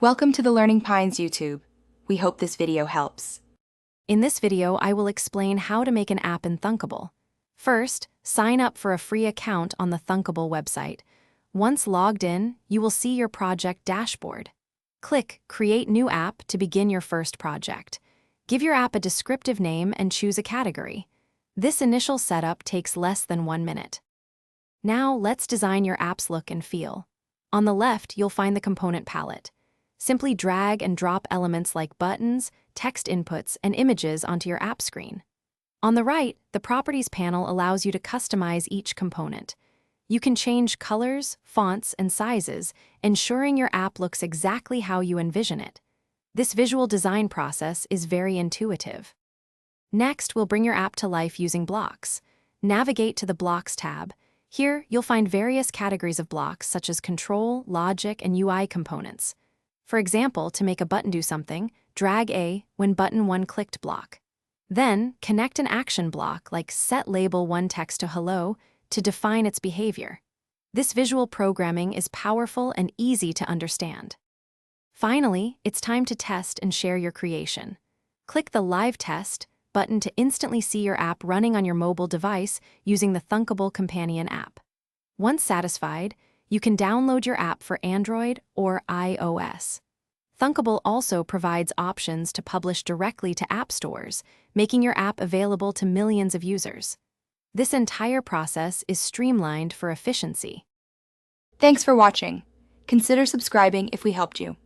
Welcome to the Learning Pines YouTube. We hope this video helps. In this video, I will explain how to make an app in Thunkable. First, sign up for a free account on the Thunkable website. Once logged in, you will see your project dashboard. Click Create New App to begin your first project. Give your app a descriptive name and choose a category. This initial setup takes less than 1 minute. Now, let's design your app's look and feel. On the left, you'll find the component palette. Simply drag and drop elements like buttons, text inputs, and images onto your app screen. On the right, the Properties panel allows you to customize each component. You can change colors, fonts, and sizes, ensuring your app looks exactly how you envision it. This visual design process is very intuitive. Next, we'll bring your app to life using blocks. Navigate to the Blocks tab. Here, you'll find various categories of blocks such as control, logic, and UI components. For example, to make a button do something, drag a When Button 1 Clicked block. Then, connect an action block like Set Label 1 Text to Hello to define its behavior. This visual programming is powerful and easy to understand. Finally, it's time to test and share your creation. Click the Live Test button to instantly see your app running on your mobile device using the Thunkable companion app. Once satisfied, you can download your app for Android or iOS. Thunkable also provides options to publish directly to app stores, making your app available to millions of users. This entire process is streamlined for efficiency. Thanks for watching. Consider subscribing if we helped you.